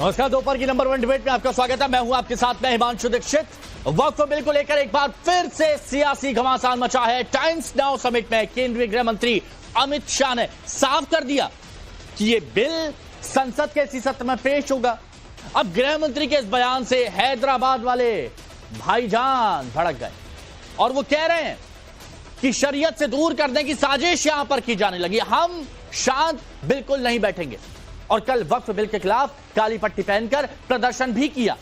नमस्कार, दोपहर की नंबर 1 डिबेट में आपका स्वागत है। मैं हूं आपके साथ में हिमांशु दीक्षित। वक्फ बिल को लेकर एक बार फिर से सियासी घमासान मचा है। टाइम्स नाउ समिट में केंद्रीय गृह मंत्री अमित शाह ने साफ कर दिया कि ये बिल संसद के इसी सत्र में पेश होगा। अब गृह मंत्री के इस बयान से हैदराबाद वाले भाईजान भड़क गए और वो कह रहे हैं कि शरीयत से दूर करने की साजिश यहां पर की जाने लगी। हम शांत बिल्कुल नहीं बैठेंगे। और कल वक्फ बिल के खिलाफ काली पट्टी पहनकर प्रदर्शन भी किया।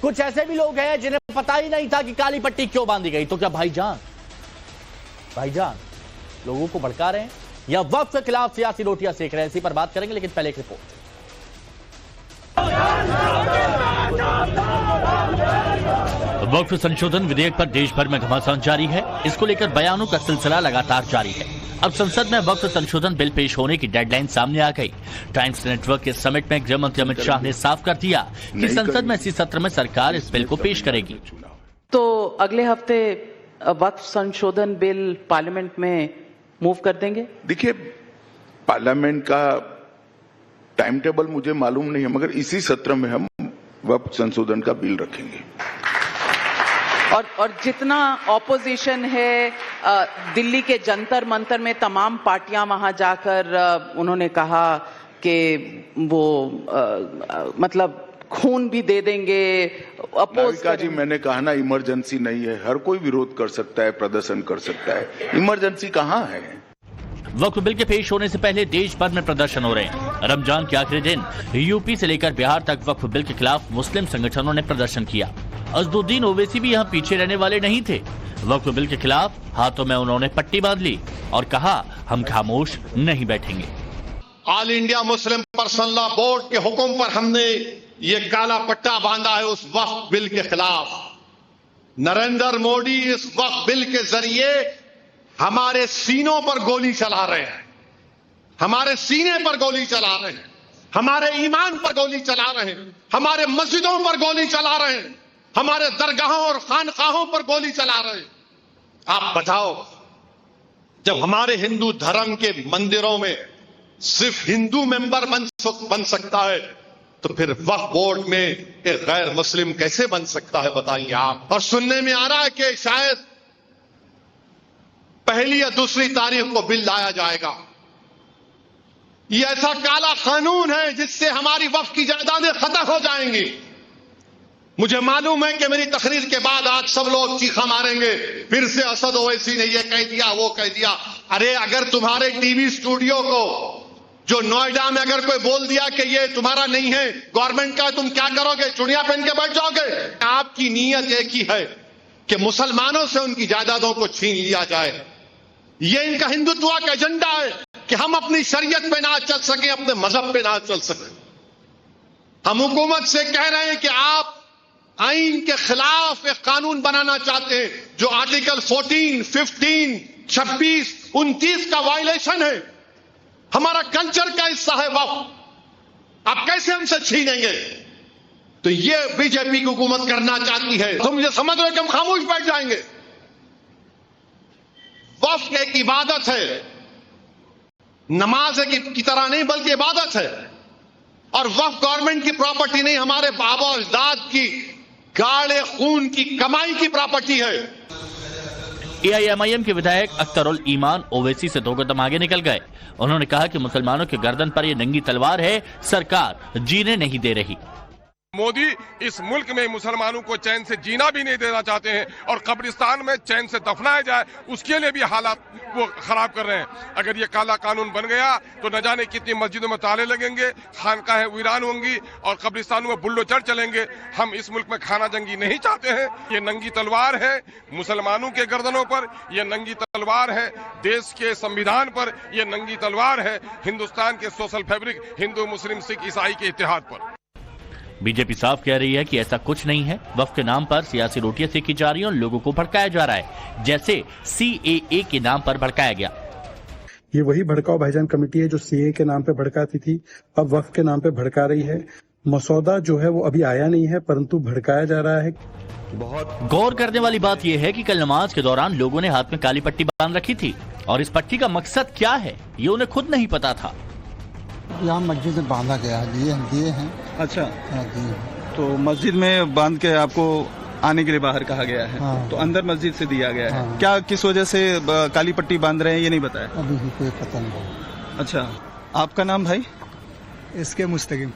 कुछ ऐसे भी लोग हैं जिन्हें पता ही नहीं था कि काली पट्टी क्यों बांधी गई। तो क्या भाईजान लोगों को भड़का रहे हैं या वक्फ के खिलाफ सियासी रोटियां सेक रहे हैं? इसी पर बात करेंगे, लेकिन पहले एक रिपोर्ट। वक्फ संशोधन विधेयक पर देश भर में घमासान जारी है। इसको लेकर बयानों का सिलसिला लगातार जारी है। अब संसद में वक्फ संशोधन बिल पेश होने की डेडलाइन सामने आ गई। टाइम्स नेटवर्क के समिट में गृह मंत्री अमित शाह ने साफ कर दिया कि संसद में इसी सत्र में सरकार इस बिल को पेश करेगी। तो अगले हफ्ते वक्फ संशोधन बिल पार्लियामेंट में मूव कर देंगे। देखिए, पार्लियामेंट का टाइम टेबल मुझे मालूम नहीं है, मगर इसी सत्र में हम वक्फ संशोधन का बिल रखेंगे। और जितना ऑपोजिशन है, दिल्ली के जंतर मंतर में तमाम पार्टियां वहां जाकर उन्होंने कहा कि वो मतलब खून भी दे देंगे, अपोज जी। मैंने कहा ना, इमरजेंसी नहीं है। हर कोई विरोध कर सकता है, प्रदर्शन कर सकता है। इमरजेंसी कहाँ है? वक्फ बिल के पेश होने से पहले देश भर में प्रदर्शन हो रहे हैं। रमजान के आखिरी दिन यूपी से लेकर बिहार तक वक्फ बिल के खिलाफ मुस्लिम संगठनों ने प्रदर्शन किया। अज़दुद्दीन ओवैसी भी यहाँ पीछे रहने वाले नहीं थे। वक्फ बिल के खिलाफ हाथों में उन्होंने पट्टी बांध ली और कहा, हम खामोश नहीं बैठेंगे। All India Muslim personal law board के हुक्म पर हमने ये काला पट्टा बांधा है उस वक्फ बिल के खिलाफ। नरेंद्र मोदी इस वक्फ बिल के जरिए हमारे सीनों पर गोली चला रहे हैं, हमारे सीने पर गोली चला रहे हैं, हमारे ईमान पर गोली चला रहे हैं, हमारे मस्जिदों पर गोली चला रहे हैं, हमारे दरगाहों और खानकाहों पर गोली चला रहे हैं। आप बताओ, जब हमारे हिंदू धर्म के मंदिरों में सिर्फ हिंदू मेंबर बन सकता है, तो फिर वक्फ बोर्ड में एक गैर मुस्लिम कैसे बन सकता है, बताइए आप। और सुनने में आ रहा है कि शायद पहली या दूसरी तारीख को बिल लाया जाएगा। यह ऐसा काला कानून है जिससे हमारी वक्फ की जायदादें खत्म हो जाएंगी। मुझे मालूम है कि मेरी तकरीर के बाद आज सब लोग चीखा मारेंगे, फिर से असद ओवैसी ने यह कह दिया, वो कह दिया। अरे, अगर तुम्हारे टीवी स्टूडियो को जो नोएडा में अगर कोई बोल दिया कि ये तुम्हारा नहीं है, गवर्नमेंट का, तुम क्या करोगे? चुड़िया पहन के बैठ जाओगे? आपकी नीयत एक ही है कि मुसलमानों से उनकी जायदादों को छीन लिया जाए। ये इनका हिंदुत्व का एजेंडा है कि हम अपनी शरीयत पे ना चल सके, अपने मजहब पे ना चल सके। हम हुकूमत से कह रहे हैं कि आप आइन के खिलाफ एक कानून बनाना चाहते हैं जो आर्टिकल 14, 15, 26, 29 का वायलेशन है। हमारा कल्चर का हिस्सा है वक्फ। आप कैसे हमसे छीनेंगे? तो ये बीजेपी की हुकूमत करना चाहती है। तुम ये समझ रहे हो कि हम खामोश बैठ जाएंगे? वक्फ एक इबादत है, नमाज की तरह नहीं, बल्कि इबादत है। और वक्फ गवर्नमेंट की प्रॉपर्टी नहीं, हमारे बाबा और अजदाद की गाढ़े खून की कमाई की प्रॉपर्टी है। AIMIM के विधायक अख्तरुल ईमान ओवैसी से 2 कदम आगे निकल गए। उन्होंने कहा कि मुसलमानों के गर्दन पर यह नंगी तलवार है, सरकार जीने नहीं दे रही। मोदी इस मुल्क में मुसलमानों को चैन से जीना भी नहीं देना चाहते हैं और कब्रिस्तान में चैन से दफनाया जाए उसके लिए भी हालात वो खराब कर रहे हैं। अगर ये काला कानून बन गया तो न जाने कितनी मस्जिदों में ताले लगेंगे, खानकाहें वीरान होंगी और कब्रिस्तानों में बुल्डोजर चलेंगे। हम इस मुल्क में खाना जंगी नहीं चाहते हैं। ये नंगी तलवार है मुसलमानों के गर्दनों पर, ये नंगी तलवार है देश के संविधान पर, ये नंगी तलवार है हिंदुस्तान के सोशल फैब्रिक हिंदू मुस्लिम सिख ईसाई के इत्तेहाद पर। बीजेपी साफ कह रही है कि ऐसा कुछ नहीं है। वक्फ के नाम पर सियासी रोटियां सेकी जा रही हैं और लोगों को भड़काया जा रहा है, जैसे CAA के नाम पर भड़काया गया। ये वही भड़काओ भाईजान कमेटी है जो CAA के नाम पे भड़काती थी, अब वक्फ के नाम पे भड़का रही है। मसौदा जो है वो अभी आया नहीं है, परंतु भड़काया जा रहा है। बहुत गौर करने वाली बात यह है कि कल नमाज के दौरान लोगों ने हाथ में काली पट्टी बांध रखी थी और इस पट्टी का मकसद क्या है ये उन्हें खुद नहीं पता था। यहाँ मस्जिद में बांधा गया है, दिए हैं अच्छा, हाँ जी। तो मस्जिद में बांध के आपको आने के लिए बाहर कहा गया है। हाँ। तो अंदर मस्जिद से दिया गया है। हाँ। क्या किस वजह से काली पट्टी बांध रहे हैं ये नहीं बताया? अभी भी कोई पता नहीं। अच्छा, आपका नाम भाई? इसके मुस्तकिम।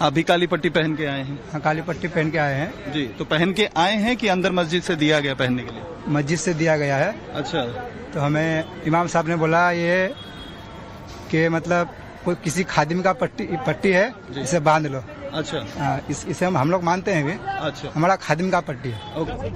आप भी काली पट्टी पहन के आए हैं? हाँ, काली पट्टी पहन के आए हैं। जी, तो पहन के आए हैं कि अंदर मस्जिद से दिया गया पहनने के लिए? मस्जिद से दिया गया है। अच्छा, तो हमें इमाम साहब ने बोला ये कि मतलब कोई किसी खादिम का पट्टी है, इसे बांध लो। अच्छा, इसे हम लोग मानते हैं भी। अच्छा, हमारा खादिम का पट्टी है। ओके।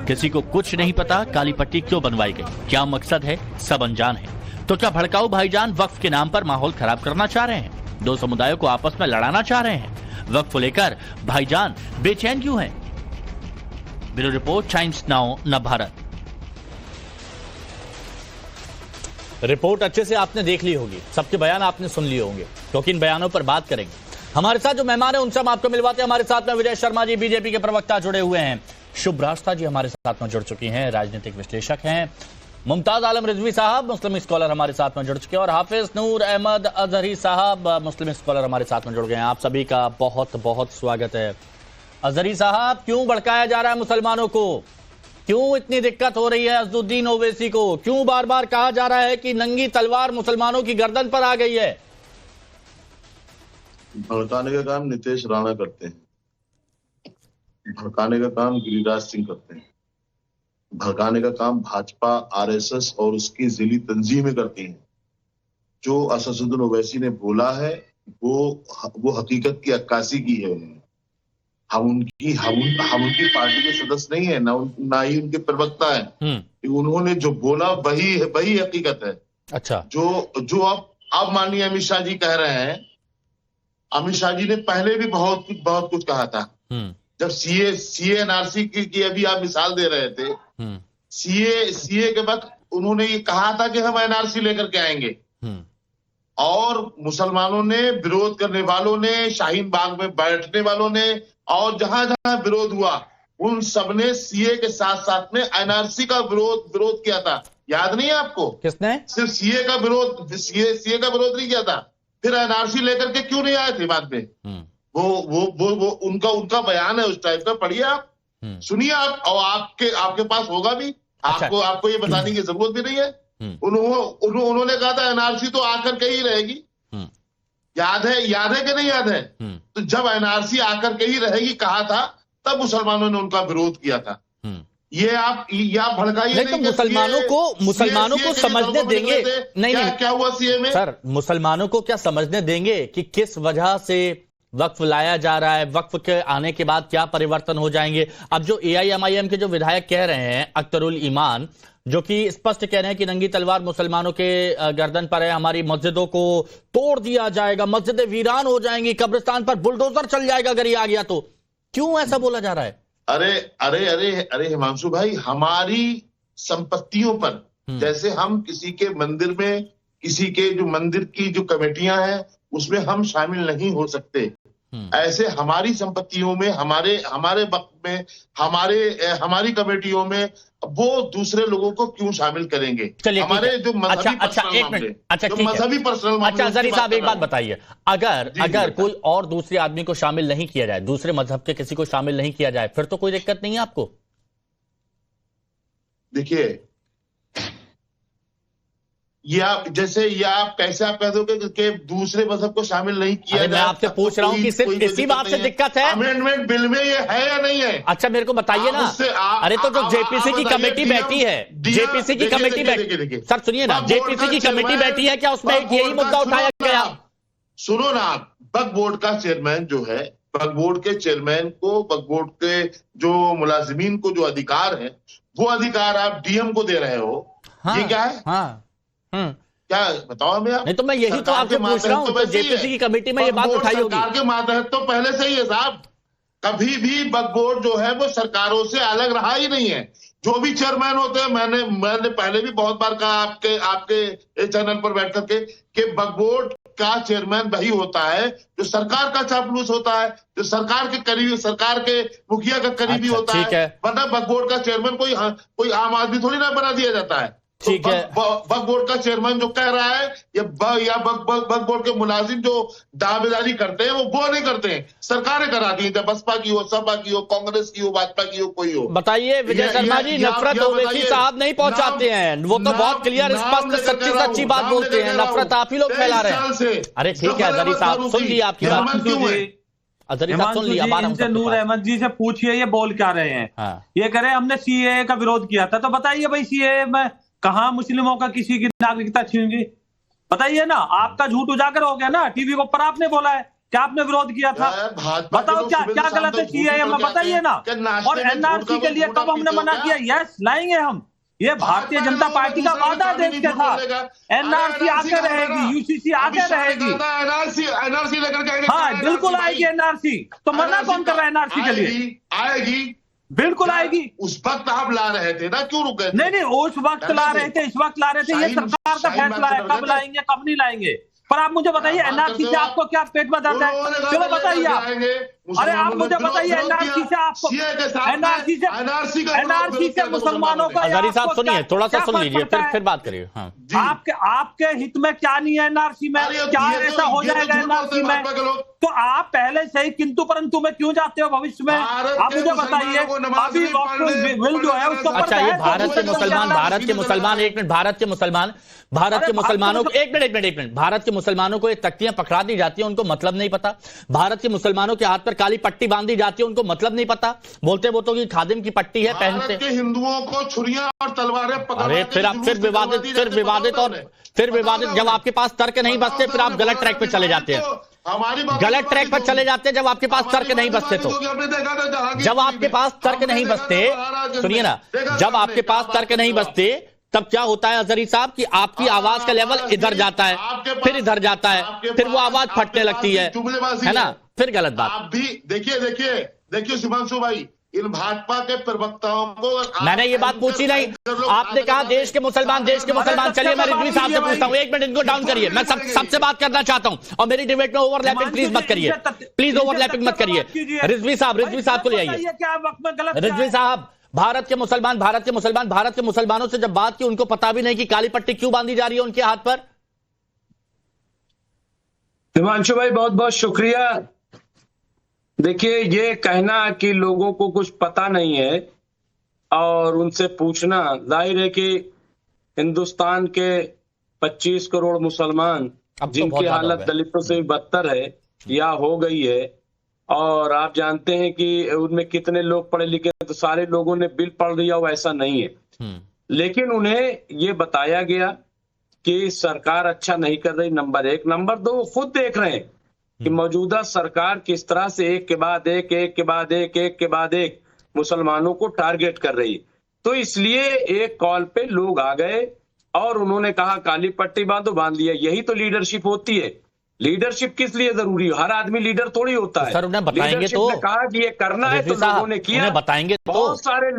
किसी को कुछ नहीं पता काली पट्टी क्यों बनवाई गई, क्या मकसद है, सब अनजान है। तो क्या भड़काऊ भाईजान वक्फ के नाम पर माहौल खराब करना चाह रहे हैं? दो समुदायों को आपस में लड़ाना चाह रहे हैं? वक्फ को लेकर भाईजान बेचैन क्यों हैं? Bureau report, times now Navbharat. Report अच्छे से आपने देख ली होगी, सबके बयान आपने सुन लिए होंगे, क्योंकि इन बयानों पर बात करेंगे। हमारे साथ जो मेहमान है उनसे हम आपको मिलवाते हैं। हमारे साथ में विजय शर्मा जी, बीजेपी के प्रवक्ता, जुड़े हुए हैं। शुभ रास्ता जी हमारे साथ में जुड़ चुकी हैं, राजनीतिक विश्लेषक हैं। मुमताज आलम रिजवी साहब, मुस्लिम स्कॉलर, हमारे साथ में जुड़ चुके हैं। और हाफिज नूर अहमद अजहरी साहब, मुस्लिम स्कॉलर, हमारे साथ में जुड़ गए हैं। आप सभी का बहुत बहुत स्वागत है। अजहरी साहब, क्यों भड़काया जा रहा है मुसलमानों को? क्यों इतनी दिक्कत हो रही है अज़दुद्दीन ओवैसी को? क्यों बार बार कहा जा रहा है कि नंगी तलवार मुसलमानों की गर्दन पर आ गई है? भड़काने का काम नितेश राणा करते हैं, भड़काने का काम गिरिराज सिंह करते हैं, भड़काने का काम भाजपा, आरएसएस और उसकी जिली तंजीमें करती हैं। जो असदुद्दीन ओवैसी ने बोला है वो हकीकत की अक्कासी की है उन्होंने। हम उनकी पार्टी के सदस्य नहीं है, ना ही उनके प्रवक्ता है। उन्होंने जो बोला वही हकीकत है। अच्छा, जो अब माननीय अमित शाह जी कह रहे हैं, अमित शाह जी ने पहले भी बहुत कुछ कहा था। जब सीए एनआरसी की अभी आप मिसाल दे रहे थे, सीए के वक्त उन्होंने ये कहा था कि हम एनआरसी लेकर के आएंगे, और मुसलमानों ने, विरोध करने वालों ने, शाहीन बाग में बैठने वालों ने, और जहां जहां विरोध हुआ उन सबने सीए के साथ साथ में एनआरसी का विरोध किया था। याद नहीं है आपको? किसने? सिर्फ सीए का विरोध नहीं किया था। फिर एनआरसी लेकर के क्यों नहीं आए थे बाद में? वो उनका बयान है उस टाइप का, पढ़िए आप, सुनिए आप, और आपके पास होगा भी। अच्छा। आपको ये बताने की जरूरत भी नहीं है। उन्होंने कहा था एनआरसी तो आकर के ही रहेगी। याद है कि नहीं याद है? तो जब एनआरसी आकर के ही रहेगी कहा था, तब मुसलमानों ने उनका विरोध किया था। ये आप भड़काइए नहीं। तो मुसलमानों को समझने देंगे? नहीं, क्या हुआ सीए में? सर, मुसलमानों को क्या समझने देंगे कि किस वजह से वक्फ लाया जा रहा है? वक्फ के आने के बाद क्या परिवर्तन हो जाएंगे? अब जो एआईएमआईएम के जो विधायक कह रहे हैं, अख्तरुल ईमान, जो कि स्पष्ट कह रहे हैं कि नंगी तलवार मुसलमानों के गर्दन पर है, हमारी मस्जिदों को तोड़ दिया जाएगा, मस्जिदें वीरान हो जाएंगी, कब्रिस्तान पर बुलडोजर चल जाएगा अगर ये आ गया तो। क्यों ऐसा बोला जा रहा है? अरे हिमांशु भाई, हमारी संपत्तियों पर, जैसे हम किसी के मंदिर में, किसी के जो मंदिर की जो कमेटियां हैं उसमें हम शामिल नहीं हो सकते, ऐसे हमारी संपत्तियों में, हमारे वक्त में, हमारी कमेटियों में वो दूसरे लोगों को क्यों शामिल करेंगे? हमारे जो मजहबी पर्सनल मामले। अजहरी साहब, एक बात बताइए, अगर कोई और दूसरे आदमी को शामिल नहीं किया जाए, दूसरे मजहब के किसी को शामिल नहीं किया जाए, फिर तो कोई दिक्कत नहीं है आपको? देखिए, आप कैसे आप कह दोगे कि दूसरे मजहब को शामिल नहीं किया जाए? मैं आपसे पूछ रहा हूं कि सिर्फ इसी बात से दिक्कत है? अमेंडमेंट बिल में ये है या नहीं है? अच्छा, मेरे को बताइए ना। अरे तो जो जेपीसी की कमेटी बैठी है, जेपीसी की कमेटी बैठी, सर सुनिए ना, जेपीसी की कमेटी बैठी है, क्या उसमें यही मुद्दा उठाया गया? सुनो ना, वक्फ बोर्ड का चेयरमैन जो है, वक्फ बोर्ड के चेयरमैन को, वक्फ बोर्ड के जो मुलाजिमीन को जो अधिकार है, वो अधिकार आप डीएम को दे रहे हो। ये क्या है? क्या बताओ हमें आप? नहीं तो मैं यही तो आपसे पूछ रहा हूँ, तो जेपीसी की कमेटी में ये बात उठाई होगी। सरकार के मातहत तो पहले से ही है साहब। कभी भी वक्फ बोर्ड जो है वो सरकारों से अलग रहा ही नहीं है। जो भी चेयरमैन होते हैं, मैंने पहले भी बहुत बार कहा आपके चैनल पर बैठ करके कि वक्फ बोर्ड का चेयरमैन वही होता है जो सरकार का चापलूस होता है, जो सरकार के करीबी, सरकार के मुखिया का करीबी होता है। वरना वक्फ बोर्ड का चेयरमैन कोई आम आदमी थोड़ी ना बना दिया जाता है। ठीक है। वक्फ बोर्ड का चेयरमैन जो कह रहा है या वक्फ बोर्ड के मुलाजिम जो दावेदारी करते हैं वो नहीं करते हैं, सरकारें कराती हैं, चाहे बसपा की हो, सपा की हो, कांग्रेस की हो, भाजपा की हो, कोई हो। बताइए विजय शर्मा जी, नफरत ओवैसी साहब नहीं पहुंचाते हैं, वो तो बहुत क्लियर स्पष्ट सच्ची बात बोलते हैं, नफरत आप ही लोग फैला रहे हैं। अरे ठीक है अजहरी साहब, सुन ली आपकी बात, अजहरी साहब सुन लिया। इनसे नूर अहमद जी से पूछिए ये बोल क्या रहे हैं। हाँ। ये कह रहे हैं हमने सीएए का विरोध किया था, तो बताइए भाई सीएए में कहां मुस्लिमों का किसी की नागरिकता छीन गई? बताइए ना, आपका झूठ उजागर हो गया ना, टीवी के ऊपर आपने बोला है क्या आपने विरोध किया था, बताओ क्या गलत है सीएए में, बताइए ना। और एनआरसी के लिए कब हमने मना किया? यस लाएंगे हम, ये भारतीय जनता पार्टी का वादा देश के था। एनआरसी आगे रहेगी, यूसीसी आगे रहेगी, एनआरसी लेकर के हाँ बिल्कुल आएगी एनआरसी। तो मना कौन कर रहा है एनआरसी के लिए? आएगी, बिल्कुल आएगी। उस वक्त आप ला रहे थे ना, क्यों रुके? नहीं उस वक्त ला रहे थे, इस वक्त ला रहे थे, ये सरकार का फैसला है, कब लाएंगे कब नहीं लाएंगे। पर आप मुझे बताइए एनआरसी से आपको क्या पेट में दर्द है? चलो बताइए आप, अरे आप मुझे बताइए एनआरसी से आपको, एनआरसी से मुसलमानों का, अजहरी साहब सुनिए, थोड़ा सा सुन लीजिए फिर बात करिए। हाँ। आपके हित में क्या नहीं है एनआरसी में? क्या ऐसा हो जाएगा एनआरसी में? तो आप पहले से ही किंतु परंतु में क्यों जाते हो भविष्य में? आप मुझे बताइए। अभी विल जो है उसको, अच्छा ये भारत के मुसलमान एक मिनट, भारत के मुसलमानों को एक मिनट, भारत के मुसलमानों को ये तख्तियां पकड़ा दी जाती है, उनको मतलब नहीं पता। भारत के मुसलमानों के हाथ पर काली पट्टी बांधी जाती है, उनको मतलब नहीं पता। बोलते वो तो कि खादिम की पट्टी है पहनते। हिंदुओं को छुरियां और तलवारें पकड़ा। अरे फिर आप फिर विवादित जब आपके पास तर्क नहीं बचते फिर आप गलत ट्रैक पे चले जाते हैं, गलत ट्रैक पर चले जाते हैं जब आपके पास तर्क नहीं बचते। तो जब आपके पास तर्क नहीं बचते, सुनिए ना, जब आपके पास तर्क नहीं बचते तब क्या होता है अजहरी साहब कि आपकी आवाज का लेवल इधर जाता है, फिर इधर जाता है, फिर वो आवाज फटने लगती है ना, फिर गलत बात। आप भी देखिए शुभांशु भाई, इन भाजपा के प्रवक्ताओं को मैंने ये बात पूछी नहीं, आपने कहा देश के मुसलमान। चलिए मैं रिजवी साहब से पूछता हूँ, एक मिनट इनको डाउन करिए, मैं सबसे बात करना चाहता हूँ और मेरी डिबेट में ओवरलैपिंग प्लीज मत करिए, प्लीज ओवरलैपिंग मत करिए। रिजवी साहब को ले आइए। रिजवी साहब, भारत के मुसलमानों से जब बात की, उनको पता भी नहीं कि काली पट्टी क्यों बांधी जा रही है उनके हाथ पर। हिमांशु भाई बहुत बहुत शुक्रिया। देखिए ये कहना कि लोगों को कुछ पता नहीं है और उनसे पूछना, जाहिर है कि हिंदुस्तान के 25 करोड़ मुसलमान जिनकी हालत दलितों से भी बदतर है या हो गई है, और आप जानते हैं कि उनमें कितने लोग पढ़े लिखे, तो सारे लोगों ने बिल पढ़ लिया हो ऐसा नहीं है, लेकिन उन्हें ये बताया गया कि सरकार अच्छा नहीं कर रही, नंबर 1। नंबर 2, वो खुद देख रहे हैं कि मौजूदा सरकार किस तरह से एक के बाद एक मुसलमानों को टारगेट कर रही। तो इसलिए एक कॉल पे लोग आ गए और उन्होंने कहा काली पट्टी बांध लिया। यही तो लीडरशिप होती है। लीडरशिप किस लिए जरूरी है? हर आदमी लीडर थोड़ी होता है। सर उन्हें बताएंगे तो, कहा कि ये करना है तो लोगों ने किया। बताएंगे तो, बहुत सारे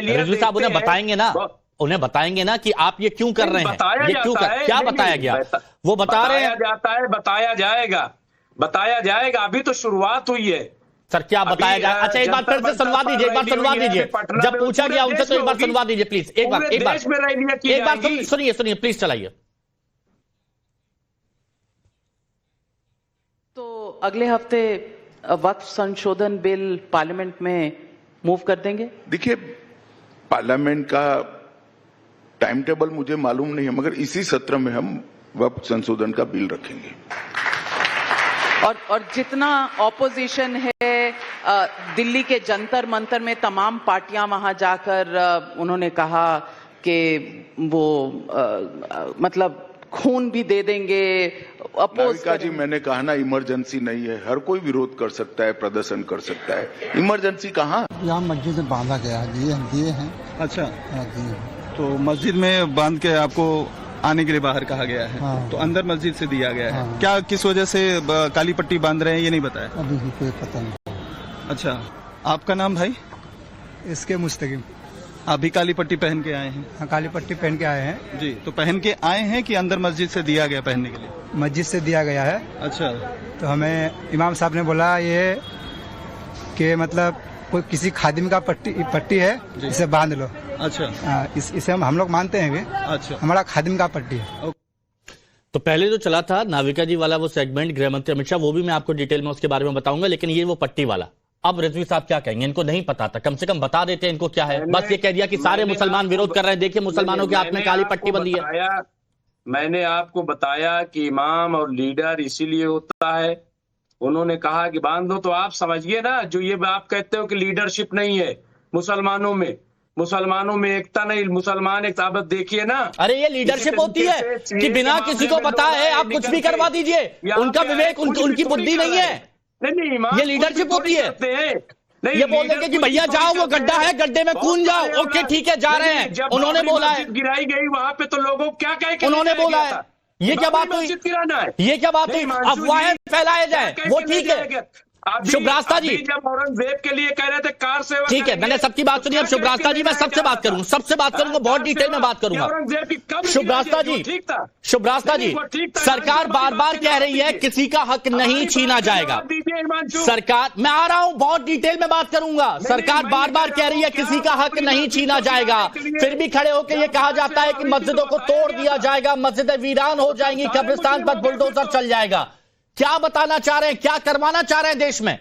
रिजवी साहब उन्हें बताएंगे ना कि आप ये क्यों कर रहे हैं, ये क्यों कर, क्या बताया गया? वो बता रहे हैं, बताया जाएगा। अभी तो शुरुआत हुई है सर, क्या बताया जाए? अच्छा एक बार फिर से सुनवा दीजिए, जब पूछा गया उनसे तो एक बार सुनवा दीजिए प्लीज, एक बार सुनिए प्लीज, चलाइए। तो अगले हफ्ते वक्फ संशोधन बिल पार्लियामेंट में मूव कर देंगे। देखिए पार्लियामेंट का टाइम टेबल मुझे मालूम नहीं है, मगर इसी सत्र में हम वक्फ संशोधन का बिल रखेंगे। और जितना ऑपोजिशन है दिल्ली के जंतर मंतर में तमाम पार्टियां वहां जाकर उन्होंने कहा कि वो मतलब खून भी दे देंगे, अपोज जी मैंने कहा ना, इमरजेंसी नहीं है, हर कोई विरोध कर सकता है, प्रदर्शन कर सकता है, इमरजेंसी कहाँ? यहाँ मस्जिद में बांधा गया है, दिए हैं। अच्छा तो मस्जिद में बांध के आपको आने के लिए बाहर कहा गया है। हाँ। तो अंदर मस्जिद से दिया गया है। हाँ। क्या किस वजह से काली पट्टी बांध रहे हैं ये नहीं बताया? अभी भी कोई पता नहीं। अच्छा आपका नाम भाई? इसके मुस्तकिम। आप भी काली पट्टी पहन के आए हैं? हाँ काली पट्टी पहन के आए हैं जी। तो पहन के आए हैं कि अंदर मस्जिद से दिया गया पहनने के लिए? मस्जिद से दिया गया है। अच्छा तो हमें इमाम साहब ने बोला ये कि मतलब कोई किसी खादिम का पट्टी है इसे बांध लो। अच्छा। इसे हम लोग मानते हैं कि अच्छा, हमारा खादिम का पट्टी है। तो पहले जो चला था नाविका जी वाला वो सेगमेंट गृह मंत्री अमित शाह, वो भी मैं आपको डिटेल में उसके बारे में बताऊंगा, लेकिन ये वो पट्टी वाला, अब रिजवी साहब क्या कहेंगे? इनको नहीं पता था, कम से कम बता देते इनको क्या है। बस ये कह दिया कि सारे मुसलमान विरोध कर रहे हैं, देखिए मुसलमानों के हाथ में काली पट्टी बंदी है। मैंने आपको बताया कि इमाम और लीडर इसीलिए होता है, उन्होंने कहा कि बांध दो, तो आप समझिए ना, जो ये आप कहते हो कि लीडरशिप नहीं है मुसलमानों में एकता नहीं, मुसलमान एक ताबत देखिए ना। अरे ये लीडरशिप होती है कि बिना किसी को पता है आप कुछ भी करवा दीजिए, उनका विवेक, उनकी बुद्धि नहीं है, ये लीडरशिप होती है। ये बोल देंगे कि भैया जाओ, वो गड्ढा है, गड्ढे में कूद जाओ, ओके ठीक है जा रहे हैं, उन्होंने बोला है, गिराई गई वहां पे, तो लोगों क्या कहे, उन्होंने बोला है। ये क्या बात हुई? ये क्या बात हुई? अफवाहें फैलाए जाए वो ठीक है। शुभ रास्ता जी, जब औरंगजेब के लिए कह रहे थे कार सेवा, ठीक है, मैंने सबकी बात सुनी। अब शुभ रास्ता जी, मैं सबसे बात करूंगा, बहुत डिटेल में बात करूंगा। शुभ रास्ता जी, शुभ रास्ता जी, सरकार बार बार कह रही है किसी का हक नहीं छीना जाएगा। सरकार, मैं आ रहा हूं, बहुत डिटेल में बात करूंगा। सरकार बार बार कह रही है किसी का हक नहीं छीना जाएगा, फिर भी खड़े होकर यह कहा जाता है कि मस्जिदों को तोड़ दिया जाएगा, मस्जिदें वीरान हो जाएंगी, कब्रिस्तान पर बुलडोजर चल जाएगा। क्या बताना चाह रहे हैं, क्या करवाना चाह रहे हैं देश में?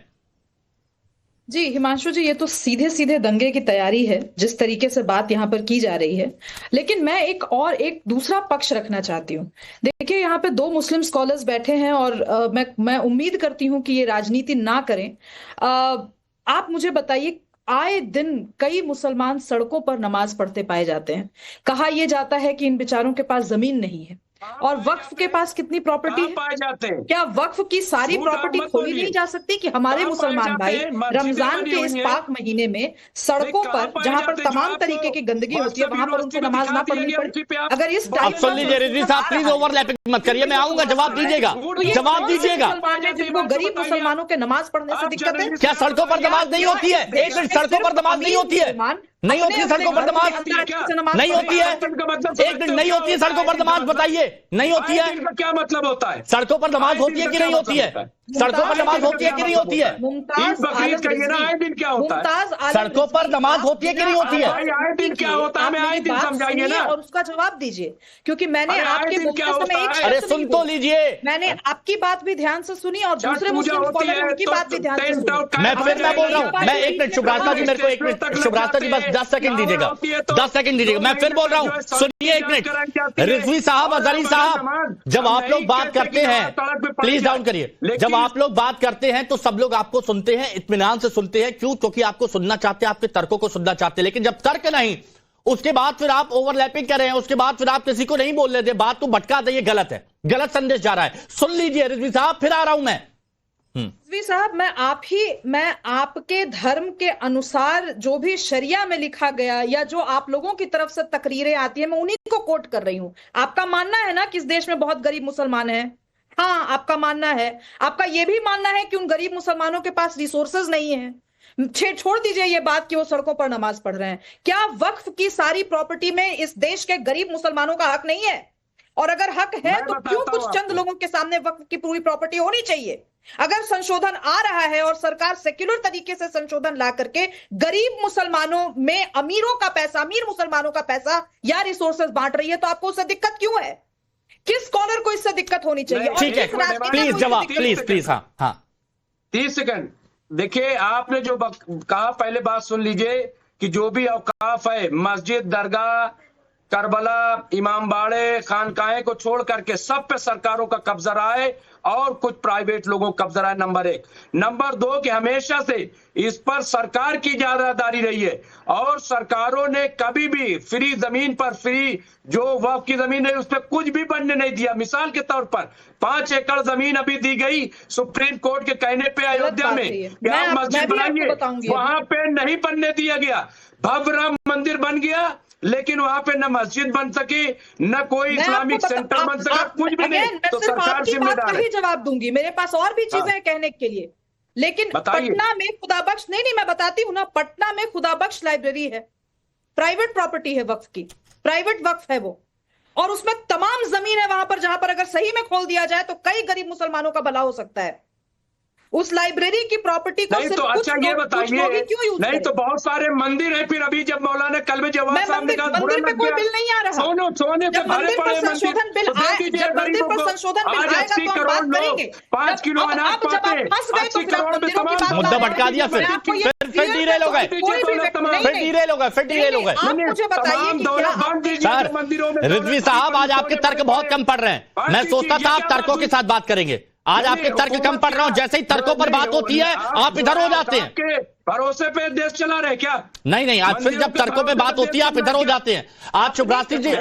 जी हिमांशु जी, ये तो सीधे सीधे दंगे की तैयारी है जिस तरीके से बात यहाँ पर की जा रही है। लेकिन मैं एक दूसरा पक्ष रखना चाहती हूँ। देखिए, यहाँ पे 2 मुस्लिम स्कॉलर्स बैठे हैं और मैं उम्मीद करती हूँ कि ये राजनीति ना करें। आप मुझे बताइए, आए दिन कई मुसलमान सड़कों पर नमाज पढ़ते पाए जाते हैं। कहा यह जाता है कि इन बेचारों के पास जमीन नहीं है, और वक्फ के पास कितनी प्रॉपर्टी है? पाए जाते हैं? क्या वक्फ की सारी प्रॉपर्टी खोली नहीं जा सकती कि हमारे मुसलमान भाई रमजान के इस पाक महीने में सड़कों पर, जहां पर तमाम तरीके की गंदगी होती है, वहां पर उनको नमाज ना पढ़नी पड़े? अगर इस सुन लीजिए रिजवी साहब, प्लीज ओवरलैपिंग मत करिए, मैं आऊंगा, जवाब दीजिएगा, जवाब दीजिएगा। जिनको गरीब मुसलमानों के नमाज पढ़ने से दिक्कत है, क्या सड़कों पर नमाज नहीं होती है? एक मिनट, सड़कों पर नमाज नहीं होती है? नहीं होती है सड़कों पर नमाज? नहीं होती है? एक मिनट, नहीं होती है सड़कों पर नमाज? बताइए, नहीं होती है? क्या मतलब होता है? सड़कों पर नमाज होती है कि नहीं होती है? सड़कों पर नमाज होती है कि नहीं होती है? आए दिन क्या होता है? सड़कों पर नमाज होती है कि नहीं होती है? आए दिन क्या होता है? मैं आए दिन समझाइए ना, और उसका जवाब दीजिए, क्योंकि मैंने आपके बोलते समय अरे सुन तो लीजिए, मैंने आपकी बात भी ध्यान से सुनी और दूसरे मुस्लिम स्कॉलर उनकी बात भी ध्यान से सुनी। मैं बोल रहा हूँ, मैं एक मिनट, शुभ रास्ता जी मेरे को एक मिनट, शुभ रास्ता जी बस 10 सेकंड दीजिएगा, 10 सेकंड दीजिएगा, मैं फिर बोल रहा हूँ, सुनिए एक मिनट। रिजवी साहब, अजहरी साहब, जब आप लोग बात करते हैं, प्लीज डाउन करिए, जब आप लोग बात करते हैं तो सब लोग आपको सुनते हैं, इत्मीनान से सुनते हैं। क्यों? क्योंकि आपको सुनना चाहते हैं, आपके तर्कों को सुनना चाहते हैं। लेकिन जब तर्क नहीं, उसके बाद फिर आप ओवरलैपिंग कर रहे हैं, उसके बाद फिर आप किसी को नहीं बोल रहे थे, बात तो भटका दे, ये गलत है, गलत संदेश जा रहा है। सुन लीजिए रिजवी साहब, फिर आ रहा हूं मैं। रिजवी साहब, मैं आपके धर्म के अनुसार जो भी शरिया में लिखा गया या जो आप लोगों की तरफ से तकरीरें आती है, मैं उन्हीं को कोट कर रही हूं। आपका मानना है ना कि इस देश में बहुत गरीब मुसलमान हैं? हाँ, आपका मानना है। आपका यह भी मानना है कि उन गरीब मुसलमानों के पास रिसोर्सेज नहीं है। छोड़ दीजिए ये बात कि वो सड़कों पर नमाज पढ़ रहे हैं। क्या वक्फ की सारी प्रॉपर्टी में इस देश के गरीब मुसलमानों का हक नहीं है? और अगर हक है तो क्यों कुछ चंद लोगों के सामने वक्फ की पूरी प्रॉपर्टी होनी चाहिए? अगर संशोधन आ रहा है और सरकार सेक्युलर तरीके से संशोधन ला करके गरीब मुसलमानों में अमीरों का पैसा, अमीर मुसलमानों का पैसा या रिसोर्सेज बांट रही है, तो आपको उससे दिक्कत क्यों है? किस स्कॉलर को इससे दिक्कत होनी चाहिए? ठीक है, प्लीज जवाब, प्लीज। हाँ 30 सेकंड। देखिए, आपने जो कहा, पहले बात सुन लीजिए कि जो भी औकाफ है, मस्जिद, दरगाह, करबला, इमाम बाड़े, खानकाहें को छोड़ करके सब पे सरकारों का कब्जा रहा है और कुछ प्राइवेट लोगों का कब्जा रहा है। नंबर 1। नंबर 2 कि हमेशा से इस पर सरकार की ज्यादादारी रही है और सरकारों ने कभी भी फ्री जमीन पर, फ्री जो वक्फ की जमीन है उस पर कुछ भी बनने नहीं दिया। मिसाल के तौर पर 5 एकड़ जमीन अभी दी गई सुप्रीम कोर्ट के कहने पे अयोध्या में कि आप मस्जिद बनाइए, वहां पे नहीं बनने दिया गया। भव्य राम मंदिर बन गया, लेकिन वहां पे न मस्जिद बन सके, न कोई इस्लामिक सेंटर बन सका, कुछ भी नहीं। तो सरकार जिम्मेदार है। जवाब दूंगी, मेरे पास और भी चीजें हैं कहने के लिए, लेकिन पटना में खुदाबख्श, नहीं मैं बताती हूँ ना, पटना में खुदाबख्श लाइब्रेरी है, प्राइवेट प्रॉपर्टी है, वक्फ की, प्राइवेट वक्फ है वो, और उसमें तमाम जमीन है वहां पर, जहां पर अगर सही में खोल दिया जाए तो कई गरीब मुसलमानों का भला हो सकता है। उस लाइब्रेरी की प्रॉपर्टी को नहीं तो अच्छा ये बताइए, नहीं तो बहुत सारे मंदिर है, फिर अभी जब मौलाना कल्बे जवाब साहब ने कहा मंदिर पे कोई बिल नहीं आ रहा, सोने पे भरे पड़े संशोधन बिल आए, जब मंदिर पर संशोधन बिल आएगा तो हम बात करेंगे। 5 किलो अनाज पाते, 80 करोड़ में तमाम मुद्दा भटका दिया, फिर डीरेल हो गए, फिर डीरेल हो गए। मुझे बताइए सर, रिजवी साहब आज आपके तर्क बहुत कम पड़ रहे हैं। मैं सोचता था आप तर्कों के साथ बात करेंगे, आज आपके तर्क कम पड़ रहे हो। जैसे ही तर्कों पर बात होती है आप इधर हो जाते हैं। भरोसे पे देश चला रहे क्या? नहीं, आज फिर जब तर्कों पे बात होती है आप इधर हो जाते हैं। आज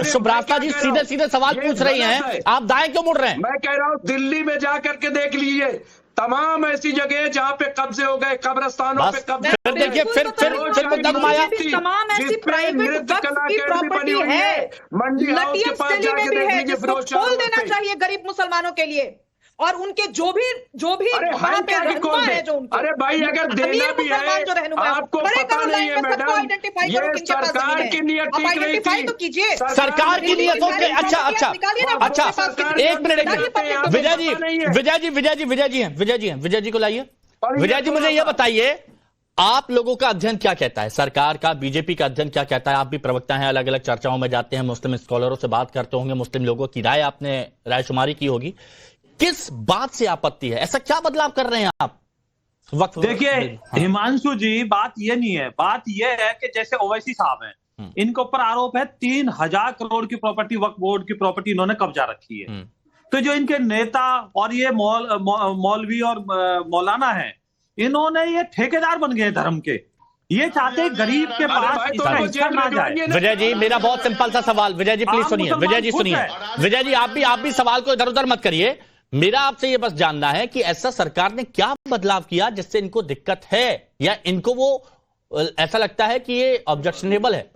शुभ्रास्ता जी सीधे सीधे सवाल पूछ रही हैं, आप दाएं क्यों मुड़ रहे हैं? मैं कह रहा हूँ दिल्ली में जाकर के देख लीजिए, तमाम ऐसी जगह जहाँ पे कब्जे हो गए, कब्रिस्तानों पे कब्जे। फिर देखिए, फिर मुद्दा घुमाया। तमाम ऐसी प्राइवेट वक्फ की प्रॉपर्टी है, लटियम दिल्ली में भी है, जिसको खोल देना चाहिए गरीब मुसलमानों के लिए, और उनके जो भी वहां पे रहनुमा है, जो उनके अरे भाई अगर देना भी है, आपको पता नहीं है मैडम, ये सरकार की नियत ठीक नहीं थी, तो कीजिए सरकार की नियत हो गई। अच्छा, एक मिनट विजय जी को लाइए। विजय जी, मुझे यह बताइए, आप लोगों का अध्ययन क्या कहता है, सरकार का, बीजेपी का अध्ययन क्या कहता है? आप भी प्रवक्ता हैं, अलग अलग चर्चाओं में जाते हैं, मुस्लिम स्कॉलरों से बात करते होंगे, मुस्लिम लोगों की राय आपने रायशुमारी की होगी। किस बात से आपत्ति है? ऐसा क्या बदलाव कर रहे हैं आप? वक्त देखिए हिमांशु जी, बात ये नहीं है, बात ये है कि जैसे ओवैसी साहब हैं, इनके ऊपर आरोप है 3000 करोड़ की प्रॉपर्टी, वक्फ बोर्ड की प्रॉपर्टी इन्होंने कब्जा रखी है। तो जो इनके नेता और ये मौलवी और मौलाना है, इन्होंने ये ठेकेदार बन गए धर्म के। ये चाहते गरीब के पास इसका हिस्सा ना जाए। विजय जी, मेरा बहुत सिंपल सा सवाल, विजय जी प्लीज सुनिए, विजय जी सुनिए, विजय जी आप भी सवाल को इधर उधर मत करिए। मेरा आपसे ये बस जानना है कि ऐसा सरकार ने क्या बदलाव किया जिससे इनको दिक्कत है, या इनको वो ऐसा लगता है कि ये ऑब्जेक्शनेबल है?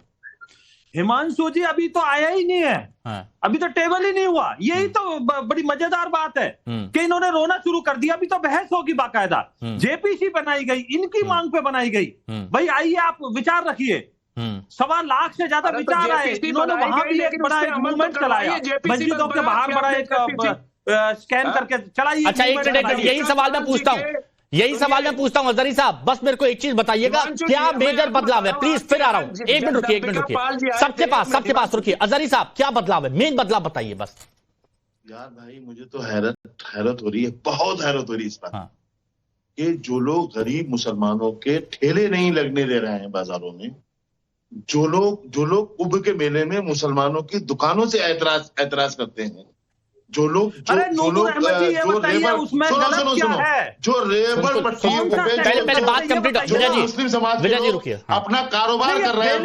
हिमांशु जी, अभी तो आया ही नहीं है। हाँ। अभी तो टेबल ही नहीं हुआ। यही तो बड़ी मजेदार बात है कि इन्होंने रोना शुरू कर दिया। अभी तो बहस होगी बाकायदा, जेपीसी बनाई गई, इनकी मांग पे बनाई गई। भाई आइए, आप विचार रखिए, 1.25 लाख से ज्यादा विचार आए। इन्होंने वहां भी एक बड़ा मूवमेंट चलाया, मस्जिदों के बाहर बड़ा एक स्कैन करके चलाइए। अच्छा, एक मिनट, यही सवाल मैं पूछता हूं अजहरी साहब, बस मेरे को एक चीज बताइएगा, क्या मेजर बदलाव है? प्लीज, फिर आ रहा हूं, एक मिनट रुकिए, सबके पास रुकिए। अजहरी साहब, क्या बदलाव है? मेन बदलाव बताइए बस। यार भाई, मुझे तो हैरत हो रही है, बहुत हैरत हो रही है इस बात कि जो लोग गरीब मुसलमानों के ठेले नहीं लगने दे रहे हैं बाजारों में, जो लोग कुंभ के मेले में मुसलमानों की दुकानों से ऐतराज करते हैं, जो लोग पहले बात कंप्लीट। मुस्लिम समाज अपना कारोबार कर रहे हैं,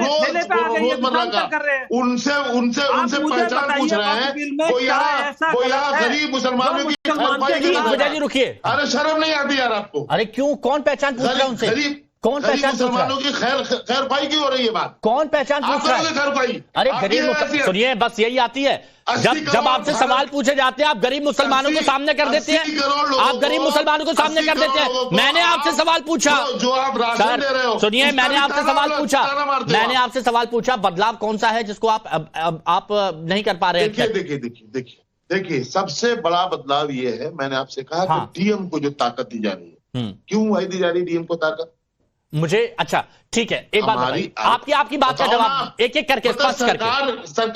रोजमर्रा का, उनसे पहचान पूछ रहे हैं, वो यहाँ गरीब मुसलमानों की। विजय जी रुकिए, अरे शर्म नहीं आती यार आपको? अरे क्यों, कौन पहचान पूछ रहा है उनसे? कौन पहचान मुसलमानों की खैर पाई क्यों हो रही है बात? कौन पहचान पूछ रहा है? अरे गरीब, सुनिए, बस यही आती है, जब आपसे सवाल पूछे जाते हैं आप गरीब मुसलमानों को सामने कर देते हैं, आप गरीब मुसलमानों को सामने कर देते हैं। मैंने आपसे सवाल पूछा, जो आप राशन दे रहे हो, सुनिए, मैंने आपसे सवाल पूछा, बदलाव कौन सा है जिसको आप नहीं कर पा रहे हैं? देखिए, सबसे बड़ा बदलाव ये है, मैंने आपसे कहा डीएम को जो ताकत दी जा रही है, क्यों दी जा रही है डीएम को ताकत? मुझे, अच्छा ठीक है, एक बात आपकी बात का जवाब एक एक करके स्पष्ट करके,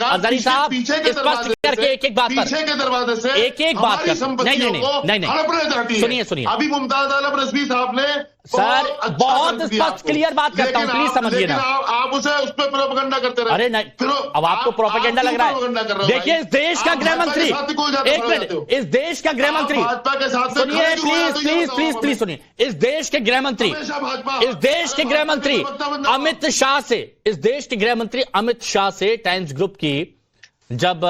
अजहरी साहब स्पष्ट करके एक बात पीछे के दरवाजे से एक बात नहीं, सुनिए, अभी मुमताज आलम रजवी साहब ने सर बहुत स्पष्ट क्लियर बात करता हूं, प्लीज समझिए ना। आप उस पर प्रोपेगेंडा करते रहे। अरे नहीं, अब आपको प्रोपेगेंडा लग रहा है। देखिए, इस देश का गृह मंत्री, एक मिनट, इस देश का गृह मंत्री, सुनिए प्लीज सुनिए, इस देश के गृह मंत्री अमित शाह से टाइम्स ग्रुप की जब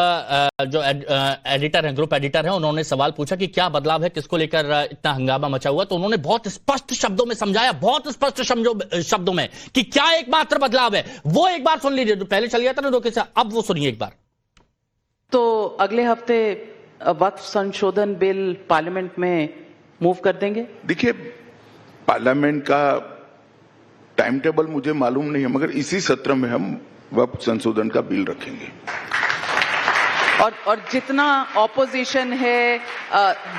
जो एडिटर हैं, ग्रुप एडिटर हैं, उन्होंने सवाल पूछा कि क्या बदलाव है, किसको लेकर इतना हंगामा मचा हुआ, तो उन्होंने बहुत स्पष्ट शब्दों में समझाया, बहुत स्पष्ट शब्दों में कि क्या एकमात्र बदलाव है। वो एक बार सुन लीजिए, जो पहले चल गया था ना रोके से, अब वो सुनिए एक बार। तो अगले हफ्ते वक्फ संशोधन बिल पार्लियामेंट में मूव कर देंगे? देखिए, पार्लियामेंट का टाइम टेबल मुझे मालूम नहीं है, मगर इसी सत्र में हम वक्फ संशोधन का बिल रखेंगे। और जितना ऑपोजिशन है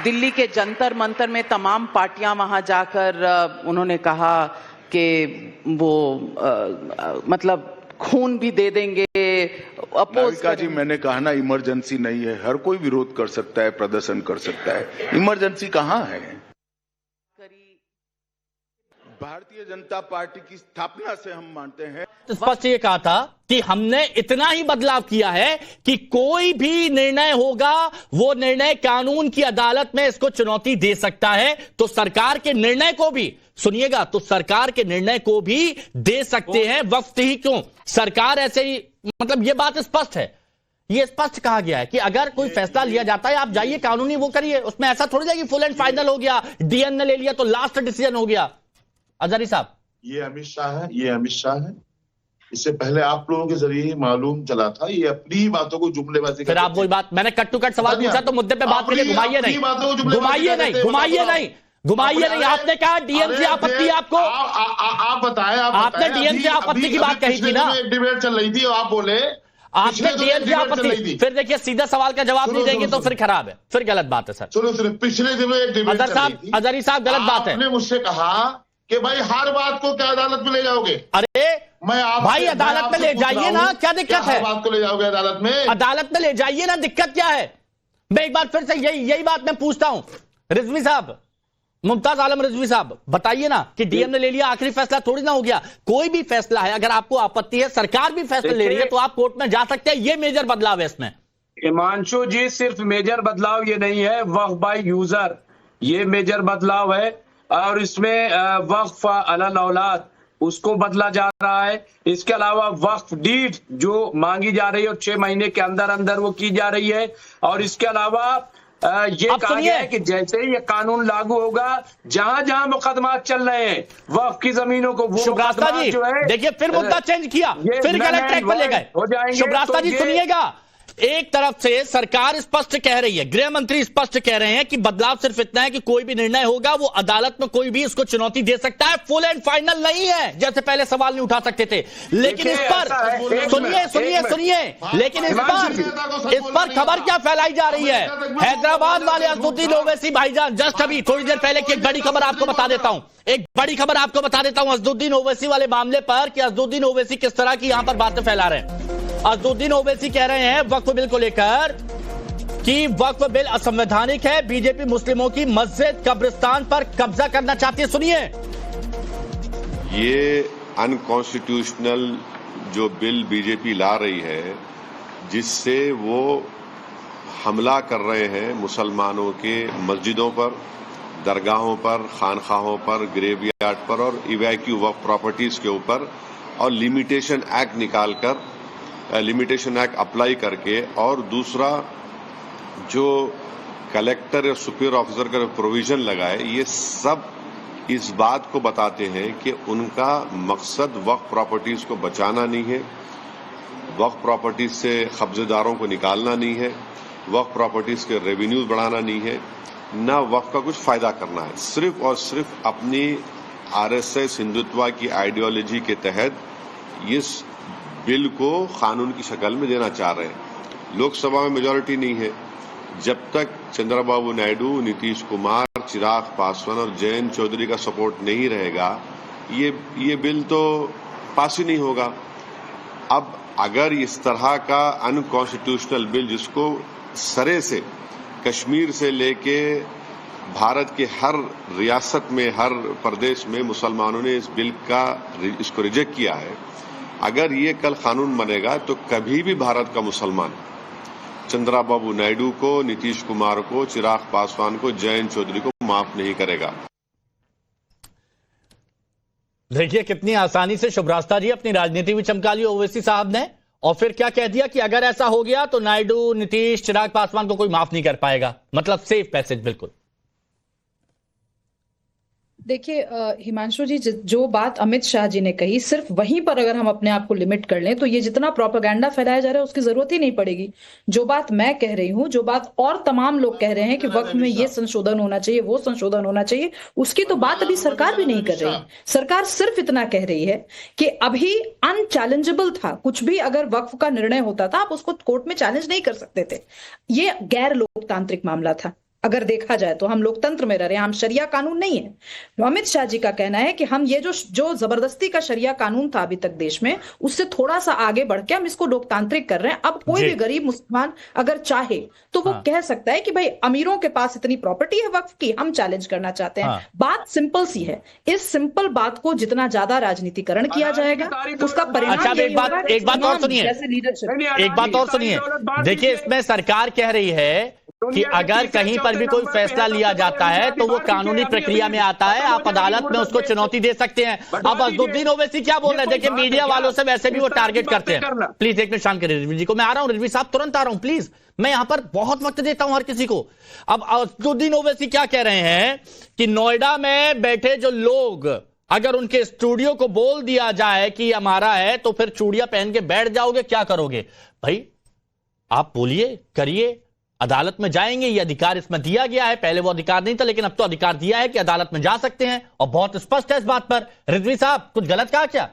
दिल्ली के जंतर मंतर में तमाम पार्टियां वहां जाकर उन्होंने कहा कि वो मतलब खून भी दे देंगे, अपोज जी मैंने कहा ना, इमरजेंसी नहीं है, हर कोई विरोध कर सकता है, प्रदर्शन कर सकता है, इमरजेंसी कहाँ है? भारतीय जनता पार्टी की स्थापना से हम मानते हैं। स्पष्ट ये कहा था कि हमने इतना ही बदलाव किया है कि कोई भी निर्णय होगा वो निर्णय कानून की अदालत में इसको चुनौती दे सकता है, तो सरकार के निर्णय को भी सुनिएगा, तो सरकार के निर्णय को भी दे सकते हैं, वक्त ही क्यों, सरकार ऐसे ही, मतलब ये बात स्पष्ट है, ये स्पष्ट कहा गया है कि अगर कोई फैसला लिया जाता है आप जाइए कानूनी वो करिए, उसमें ऐसा थोड़ी ना कि फुल एंड फाइनल हो गया, डीएन ने ले लिया तो लास्ट डिसीजन हो गया। अजहरी साहब, ये अमित शाह है, इससे पहले आप लोगों के जरिए ही मालूम चला था, ये अपनी बातों को जुमलेबाजी। फिर आप वही बात, मैंने कट टू कट सवाल पूछा तो मुद्दे पे बात करिए, घुमाइए नहीं, आपने कहा डीएम से आपत्ति, आपको आप बताएं, आपने डीएम से आपत्ति की बात कही थी ना, एक डिबेट चल रही थी और आप बोले आपने डीएम से आपत्ति, फिर देखिए सीधा सवाल का जवाब नहीं देंगे तो फिर खराब है, फिर गलत बात है सर। सुनो पिछले दिनों एक डिबेट अजहरी साहब गलत बात है, आपने मुझसे कहा कि भाई हर बात को क्या अदालत में ले जाओगे? अरे मैं आप भाई अदालत में ले जाइए ना, क्या दिक्कत है? बात को ले जाओगे अदालत में? अदालत में ले जाइए ना, दिक्कत क्या है? मैं एक बार फिर से यही बात मैं पूछता हूं, रिजवी साहब, मुमताज आलम रिजवी साहब, बताइए ना कि डीएम ने ले लिया, आखिरी फैसला थोड़ी ना हो गया, कोई भी फैसला है, अगर आपको आपत्ति है, सरकार भी फैसला ले रही है तो आप कोर्ट में जा सकते हैं, ये मेजर बदलाव है इसमें। हिमांशु जी, सिर्फ मेजर बदलाव ये नहीं है, वक्फ बाय यूजर ये मेजर बदलाव है, और इसमें वक्फ अलल औलाद उसको बदला जा रहा है। इसके अलावा वक्फ डीड जो मांगी जा रही है और 6 महीने के अंदर अंदर वो की जा रही है, और इसके अलावा ये कहा गया है कि जैसे ही ये कानून लागू होगा, जहां जहां मुकदमा चल रहे हैं वक्फ की जमीनों को, वो शुभ्रास्ता जी जो है, देखिए फिर मुद्दा चेंज किया, फिर गलत ट्रैक पर ले गए। शुभ्रास्ता जी सुनिएगा, एक तरफ से सरकार स्पष्ट कह रही है, गृह मंत्री स्पष्ट कह रहे हैं कि बदलाव सिर्फ इतना है कि कोई भी निर्णय होगा वो अदालत में कोई भी इसको चुनौती दे सकता है, फुल एंड फाइनल नहीं है, जैसे पहले सवाल नहीं उठा सकते थे। लेकिन इस पर सुनिए, लेकिन इस पर खबर क्या फैलाई जा रही है, हैदराबाद वाले असदुद्दीन ओवैसी भाईजान, जस्ट अभी थोड़ी देर पहले की एक बड़ी खबर आपको बता देता हूं, असदुद्दीन ओवैसी वाले मामले पर कि असदुद्दीन ओवैसी किस तरह की यहां पर बातें फैला रहे हैं। असदुद्दीन ओवैसी कह रहे हैं वक्फ बिल को लेकर कि वक्फ बिल असंवैधानिक है, बीजेपी मुस्लिमों की मस्जिद कब्रिस्तान पर कब्जा करना चाहती है। सुनिए, ये अनकॉन्स्टिट्यूशनल जो बिल बीजेपी ला रही है, जिससे वो हमला कर रहे हैं मुसलमानों के मस्जिदों पर, दरगाहों पर, खानखाहों पर, ग्रेवयार्ड पर और इवैक्यू वक्फ प्रॉपर्टीज के ऊपर, और लिमिटेशन एक्ट निकालकर, लिमिटेशन एक्ट अप्लाई करके, और दूसरा जो कलेक्टर या सुपीरियर ऑफिसर का प्रोविजन लगाए, ये सब इस बात को बताते हैं कि उनका मकसद वक्फ प्रॉपर्टीज को बचाना नहीं है, वक्फ प्रॉपर्टीज से कब्जेदारों को निकालना नहीं है, वक्फ प्रॉपर्टीज के रेवेन्यूज बढ़ाना नहीं है, न वक्फ का कुछ फायदा करना है, सिर्फ और सिर्फ अपनी आरएसएस हिंदुत्व की आइडियोलॉजी के तहत इस बिल को कानून की शक्ल में देना चाह रहे हैं। लोकसभा में मेजॉरिटी नहीं है, जब तक चंद्रबाबू नायडू, नीतीश कुमार, चिराग पासवान और जयंत चौधरी का सपोर्ट नहीं रहेगा, ये बिल तो पास ही नहीं होगा। अब अगर इस तरह का अनकॉन्स्टिट्यूशनल बिल, जिसको सरे से कश्मीर से लेके भारत के हर रियासत में, हर प्रदेश में मुसलमानों ने इस बिल का इसको रिजेक्ट किया है, अगर ये कल कानून बनेगा तो कभी भी भारत का मुसलमान चंद्रबाबू नायडू को, नीतीश कुमार को, चिराग पासवान को, जयंत चौधरी को माफ नहीं करेगा। देखिए कितनी आसानी से शुभ्रास्ता जी अपनी राजनीति भी चमका ली ओवैसी साहब ने, और फिर क्या कह दिया कि अगर ऐसा हो गया तो नायडू, नीतीश, चिराग पासवान को कोई माफ नहीं कर पाएगा, मतलब सेफ पैसेज बिल्कुल। देखिए हिमांशु जी, जो बात अमित शाह जी ने कही, सिर्फ वहीं पर अगर हम अपने आप को लिमिट कर लें तो ये जितना प्रोपेगेंडा फैलाया जा रहा है उसकी जरूरत ही नहीं पड़ेगी। जो बात मैं कह रही हूँ, जो बात और तमाम लोग कह रहे हैं कि वक्फ में ये संशोधन होना चाहिए, वो संशोधन होना चाहिए, उसकी तो बात अभी सरकार भी नहीं कर रही है। सरकार सिर्फ इतना कह रही है कि अभी अनचैलेंजेबल था, कुछ भी अगर वक्फ का निर्णय होता था आप उसको कोर्ट में चैलेंज नहीं कर सकते थे। ये गैर लोकतांत्रिक मामला था। अगर देखा जाए तो हम लोकतंत्र में रह रहे हैं, हम शरिया कानून नहीं है। तो अमित शाह जी का कहना है कि हम ये जो जबरदस्ती का शरिया कानून था अभी तक देश में, उससे थोड़ा सा आगे बढ़ के हम इसको लोकतांत्रिक कर रहे हैं। अब कोई भी गरीब मुसलमान अगर चाहे तो वो कह सकता है कि भाई अमीरों के पास इतनी प्रॉपर्टी है वक्फ की, हम चैलेंज करना चाहते हैं। बात सिंपल सी है। इस सिंपल बात को जितना ज्यादा राजनीतिकरण किया जाएगा उसका परिणाम एक बात और सुनिए, एक बात और सुनिए। देखिए, इसमें सरकार कह रही है कि अगर कहीं पर भी कोई फैसला लिया जाता है तो वो कानूनी प्रक्रिया में आता है, आप अदालत में उसको चुनौती दे सकते हैं। अब अजदुद्दीन ओवैसी क्या बोल रहे हैं? देखिए, मीडिया वालों से वैसे भी वो टारगेट करते हैं। प्लीज एक मिनट शांत करिए रिजवी जी को। मैं आ रहा हूं, रिजवी साहब तुरंत आ रहा हूं प्लीज। मैं यहां पर बहुत वक्त देता हूं हर किसी को। अब अजदुद्दीन ओवैसी क्या कह रहे हैं कि नोएडा में बैठे जो लोग, अगर उनके स्टूडियो को बोल दिया जाए कि हमारा है तो फिर चूड़ियां पहन के बैठ जाओगे, क्या करोगे? भाई आप बोलिए, करिए, अदालत में जाएंगे। ये अधिकार इसमें दिया गया है, पहले वो अधिकार नहीं था लेकिन अब तो अधिकार दिया है कि अदालत में जा सकते हैं और बहुत स्पष्ट है इस बात पर। रिजवी साहब कुछ गलत कहा क्या?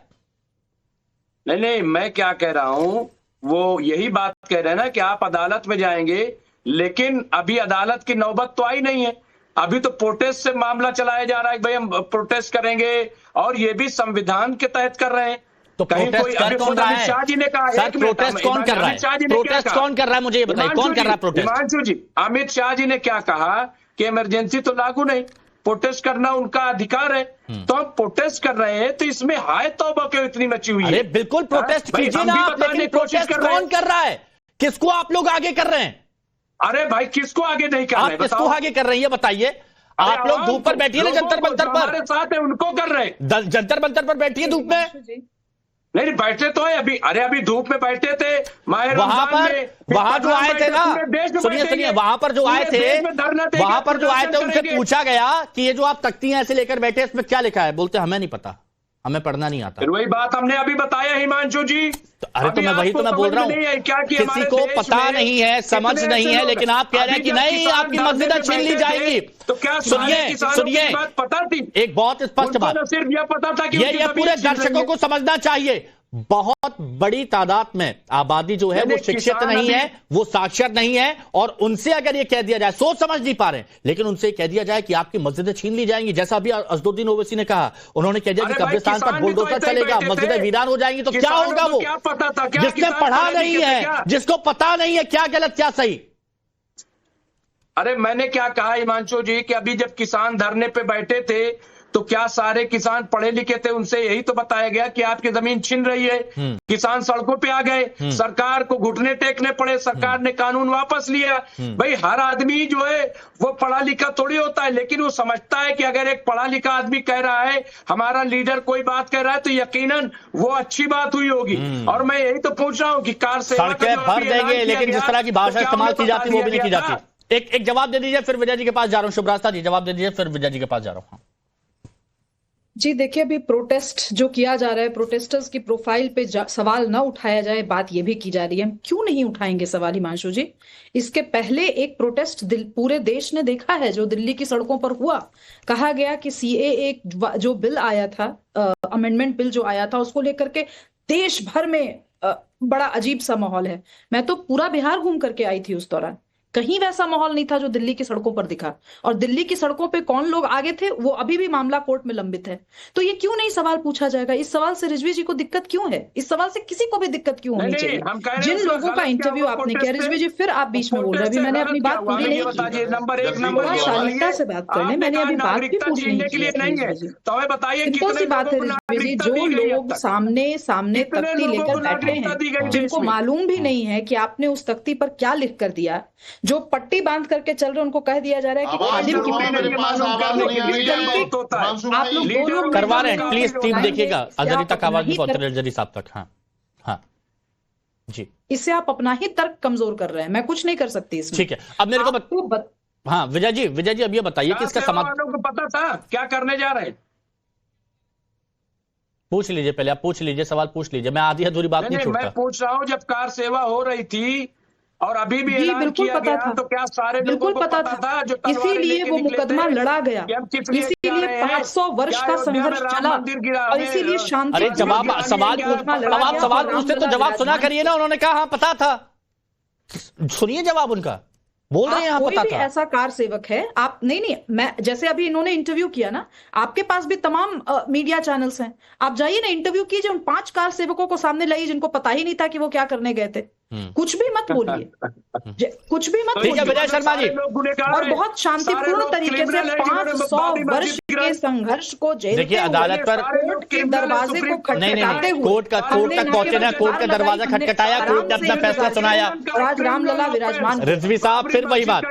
नहीं, मैं क्या कह रहा हूं, वो यही बात कह रहे हैं ना कि आप अदालत में जाएंगे, लेकिन अभी अदालत की नौबत तो आई नहीं है। अभी तो प्रोटेस्ट से मामला चलाया जा रहा है कि भाई हम प्रोटेस्ट करेंगे, और ये भी संविधान के तहत कर रहे हैं। तो प्रोटेस्ट कर कौन रहा है? शाह जी ने कहा, सर प्रोटेस्ट कौन कर रहा है? प्रोटेस्ट कौन कर रहा है मुझे ये बताइए, कौन कर रहा है प्रोटेस्ट? हिमांशु जी, अमित शाह जी ने क्या कहा कि इमरजेंसी तो लागू नहीं, प्रोटेस्ट करना उनका अधिकार है। तो हम प्रोटेस्ट कर रहे हैं, तो इसमें हाय तौबा क्यों इतनी मची हुई है? अरे बिल्कुल प्रोटेस्ट कीजिए ना आप, लेकिन प्रोटेस्ट कौन कर रहा है? किसको आप लोग आगे कर रहे हैं? अरे भाई किसको आगे नहीं कर रहे हैं? किसको आगे कर रहे हैं ये बताइए। आप लोग धूप पर बैठिए ना, जंतर मंतर पर हमारे साथ है, उनको कर रहे हैं। जंतर मंतर पर बैठिए धूप में। नहीं बैठे तो है अभी। अरे अभी धूप में बैठे थे वहां जो आए थे ना, सुनिए, वहां पर जो आए थे उनसे पूछा गया कि ये जो आप तख्तियां ऐसे लेकर बैठे इसमें क्या लिखा है? बोलते हमें नहीं पता, हमें पढ़ना नहीं आता। फिर वही बात हमने अभी बताया हिमांशु जी। अरे तो मैं वही तो मैं बोल रहा हूँ, किसी को पता नहीं है, समझ नहीं है, लेकिन आप कह रहे हैं कि नहीं आपकी मस्जिदें छीन ली जाएंगी। तो क्या सुनिए, पता थी? एक बहुत स्पष्ट बात, सिर्फ यह पता था कि ये पूरे दर्शकों को समझना चाहिए। बहुत बड़ी तादाद में आबादी जो है वो शिक्षित नहीं है, वो साक्षर नहीं है, और उनसे अगर ये कह दिया जाए, सोच समझ नहीं पा रहे हैं, लेकिन उनसे कह दिया जाए कि आपकी मस्जिदें छीन ली जाएंगी, जैसा अभी अजदुद्दीन ओवैसी ने कहा, उन्होंने कह दिया कि कब्रिस्तान पर बुलडोजर चलेगा, मस्जिदें वीरान हो जाएंगी, तो क्या होगा? वो जिसने पढ़ा नहीं है, जिसको पता नहीं है क्या गलत क्या सही। अरे मैंने क्या कहा हिमांशु जी कि अभी जब किसान धरने पे बैठे थे तो क्या सारे किसान पढ़े लिखे थे? उनसे यही तो बताया गया कि आपकी जमीन छीन रही है। किसान सड़कों पे आ गए, सरकार को घुटने टेकने पड़े, सरकार ने कानून वापस लिया। भाई हर आदमी जो है वो पढ़ा लिखा थोड़ी होता है, लेकिन वो समझता है कि अगर एक पढ़ा लिखा आदमी कह रहा है, हमारा लीडर कोई बात कह रहा है, तो यकीनन वो अच्छी बात हुई होगी। और मैं यही तो पूछ रहा हूँ कि कार से सड़कें भर देंगे, लेकिन जिस तरह की भाषा इस्तेमाल की जाती है वो भी नहीं की जाती। एक जवाब दे दीजिए, फिर विजय जी के पास जा रहा हूँ। शुभरास्ता जी जवाब दे दीजिए, फिर विजय जी के पास जा रहा हूँ। जी देखिए, अभी प्रोटेस्ट जो किया जा रहा है, प्रोटेस्टर्स की प्रोफाइल पे सवाल ना उठाया जाए, बात ये भी की जा रही है। क्यों नहीं उठाएंगे सवाल हिमांशु जी? इसके पहले एक प्रोटेस्ट पूरे देश ने देखा है जो दिल्ली की सड़कों पर हुआ। कहा गया कि सीएए जो बिल आया था, अमेंडमेंट बिल जो आया था, उसको लेकर के देश भर में बड़ा अजीब सा माहौल है। मैं तो पूरा बिहार घूम करके आई थी उस दौरान, कहीं वैसा माहौल नहीं था जो दिल्ली की सड़कों पर दिखा। और दिल्ली की सड़कों पे कौन लोग आगे थे वो अभी भी मामला कोर्ट में लंबित है। तो ये क्यों नहीं सवाल पूछा जाएगा? इस सवाल से रिजवी जी को दिक्कत क्यों है? इस सवाल से किसी को भी दिक्कत क्यों होनी चाहिए? जिन लोगों का इंटरव्यू आपने किया, रिजवी जी फिर आप बीच में बोल रहे हैं। अभी मैंने अपनी बात पूरी नहीं की, शालीनता से बात करने, मैंने अभी बात भी पूरी नहीं की। सिंपल सी बात है रिजवी जी, जो लोग सामने तख्ती लेकर बैठे हैं, जिनको मालूम भी नहीं है कि आपने उस तख्ती पर क्या लिख कर दिया, जो पट्टी बांध करके चल रहे उनको कह दिया जा रहा है कि खादिम की आप लोग दोनों करवा रहे हैं। प्लीज टीम देखिएगा, अजरी तक आवाज नहीं पहुंच रही, अजरी साहब तक। हाँ जी, इससे आप अपना ही तर्क कमजोर कर रहे हैं, मैं कुछ नहीं कर सकती इसमें। ठीक है, अब मेरे को हाँ विजय जी अब ये बताइए कि इसका समाधान वालों को पता था क्या करने जा रहे हैं? पूछ लीजिए, पहले आप पूछ लीजिए, सवाल पूछ लीजिए, मैं आधी अधूरी बात नहीं छोड़ता। मैं पूछ रहा हूँ, जब कार सेवा हो रही थी और अभी भी ऐलान बिल्कुल किया पता गया, था, तो क्या सारे बिल्कुल लोगों को पता था, जो तलवारें इसीलिए लेके वो निकले मुकदमा थे लड़ा गया, कि हम किस लिए जा इसीलिए रहे हैं? 500 वर्ष क्या का अयोध्या में संघर्ष राम चला मंदिर गिरा और है? इसीलिए शांति। अरे जवाब सवाल पूछते तो जवाब सुना करिए ना। उन्होंने कहा हाँ पता था, सुनिए जवाब उनका, बोल रहे हैं यहाँ कोई पता भी था। ऐसा कार सेवक है, आप नहीं, मैं जैसे अभी इन्होंने इंटरव्यू किया ना, आपके पास भी तमाम मीडिया चैनल्स हैं, आप जाइए ना इंटरव्यू कीजिए, उन 5 कार सेवकों को सामने लाइए जिनको पता ही नहीं था कि वो क्या करने गए थे। कुछ भी मत बोलिए, कुछ भी मत ठीक है विजय शर्मा जी, और बहुत शांतिपूर्ण तरीके से 500 वर्ष के संघर्ष को देखिए अदालत पर कोर्ट के दरवाजे को खटखटाते हुए कोर्ट तक पहुंचे ना, कोर्ट का दरवाजा खटखटाया, कोर्ट ने अपना फैसला सुनाया। आज रामलला विराजमान। रिजवी साहब फिर वही बात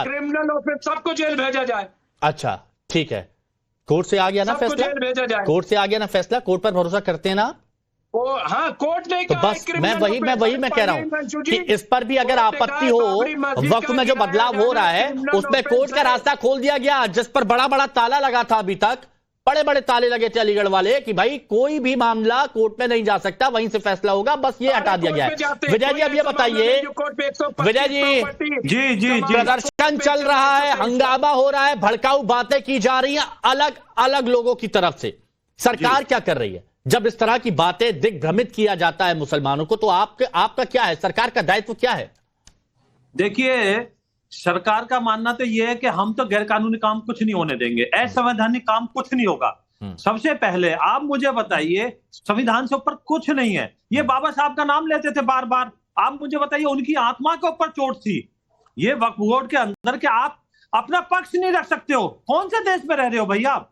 क्रिमिनल ऑफेंस सबको जेल भेजा जाए। अच्छा ठीक है, कोर्ट से आ गया ना फैसला, कोर्ट से आ गया ना फैसला, कोर्ट पर भरोसा करते हैं ना? हाँ कोर्ट ने तो बस मैं कह रहा हूं कि इस पर भी अगर आपत्ति हो, वक्त में जो बदलाव हो रहा है उसमें कोर्ट का रास्ता खोल दिया गया, जिस पर बड़ा बड़ा ताला लगा था, अभी तक बड़े बड़े ताले लगे थे अलीगढ़ वाले कि भाई कोई भी मामला कोर्ट में नहीं जा सकता, वहीं से फैसला होगा, बस ये हटा दिया गया है। विजय जी अब ये बताइए, विजय जी प्रदर्शन चल रहा है, हंगामा हो रहा है, भड़काऊ बातें की जा रही हैं अलग अलग लोगों की तरफ से, सरकार क्या कर रही है जब इस तरह की बातें दिग्भ्रमित किया जाता है मुसलमानों को? तो आपका क्या है, सरकार का दायित्व क्या है? देखिए सरकार का मानना तो यह है कि हम तो गैरकानूनी काम कुछ नहीं होने देंगे, असंवैधानिक काम कुछ नहीं होगा। सबसे पहले आप मुझे बताइए, संविधान से ऊपर कुछ नहीं है। ये बाबा साहब का नाम लेते थे बार बार, आप मुझे बताइए उनकी आत्मा के ऊपर चोट थी। ये वक्फ बोर्ड के अंदर के आप अपना पक्ष नहीं रख सकते हो? कौन से देश में रह रहे हो भाई आप?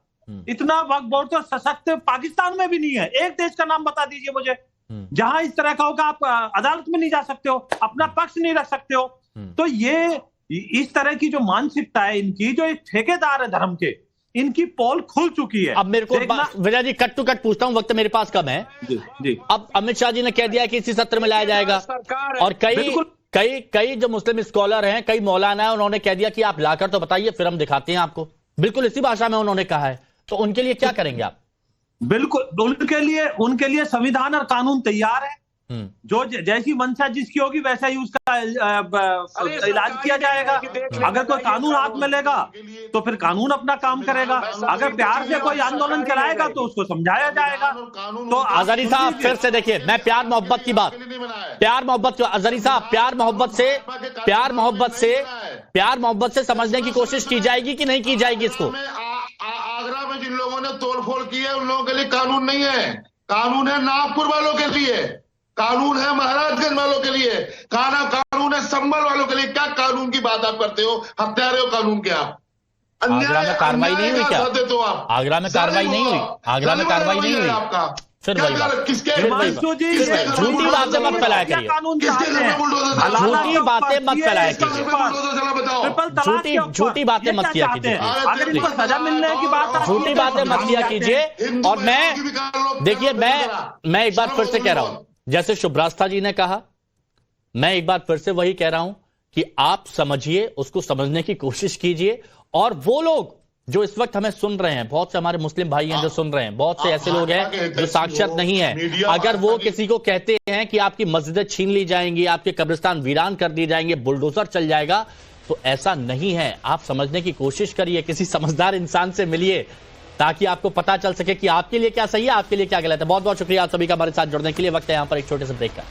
इतना वक्फ बोर्ड तो सशक्त पाकिस्तान में भी नहीं है। एक देश का नाम बता दीजिए मुझे जहां इस तरह का होगा, आप अदालत में नहीं जा सकते हो, अपना पक्ष नहीं रख सकते हो। तो ये इस तरह की जो मानसिकता है इनकी, जो एक ठेकेदार है धर्म के, इनकी पोल खुल चुकी है। अब मेरे को Vijay ji cut to cut पूछता हूं, वक्त मेरे पास कम है जी। अब अमित शाह जी ने कह दिया कि इसी सत्र में लाया जाएगा, और कई जो मुस्लिम स्कॉलर हैं, कई मौलाना है, उन्होंने कह दिया कि आप लाकर तो बताइए, फिर हम दिखाते हैं आपको। बिल्कुल इसी भाषा में उन्होंने कहा है, तो उनके लिए क्या करेंगे आप? बिल्कुल उनके लिए संविधान और कानून तैयार है, जो जैसी मंशा जिसकी होगी वैसा ही उसका इलाज किया जाएगा। अगर कोई कानून हाथ में लेगा तो फिर कानून अपना काम करेगा, अगर प्यार से कोई आंदोलन कराएगा तो उसको समझाया जाएगा। तो अजहरी साहब फिर से देखिए, मैं प्यार मोहब्बत की बात, अजहरी साहब प्यार मोहब्बत से समझने की कोशिश की जाएगी कि नहीं की जाएगी इसको? आगरा में जिन लोगों ने तोड़फोड़ की है उन लोगों के लिए कानून नहीं है, कानून है नागपुर वालों के लिए, कानून है महाराजगंज वालों के लिए, कानून है संभल वालों के लिए। क्या कानून की बात आप करते हो? हत्यारे हो कानून के आप। आगरा में कार्रवाई नहीं हुई क्या? आगरा में कार्रवाई नहीं हुई, आगरा में कार्रवाई नहीं हुई आपका। फिर झूठी बातें मत फैलाया करिए, झूठी बातें मत फैलाया कीजिए, झूठी बातें मत किया कीजिए, सजा मिलने की बात, झूठी बातें मत किया कीजिए। और मैं एक बार फिर से कह रहा हूं, जैसे शुभ्रास्था जी ने कहा, मैं एक बार फिर से वही कह रहा हूं कि आप समझिए, उसको समझने की कोशिश कीजिए। और वो लोग जो इस वक्त हमें सुन रहे हैं, बहुत से हमारे मुस्लिम भाई हैं जो सुन रहे हैं, बहुत से ऐसे लोग हैं जो साक्षर नहीं है, अगर वो किसी को कहते हैं कि आपकी मस्जिदें छीन ली जाएंगी, आपके कब्रिस्तान वीरान कर दिए जाएंगे, बुलडोजर चल जाएगा, तो ऐसा नहीं है। आप समझने की कोशिश करिए, किसी समझदार इंसान से मिलिए, ताकि आपको पता चल सके कि आपके लिए क्या सही है, आपके लिए क्या गलत है। बहुत बहुत शुक्रिया आप सभी का हमारे साथ जुड़ने के लिए। वक्त है यहां पर एक छोटे से ब्रेक का।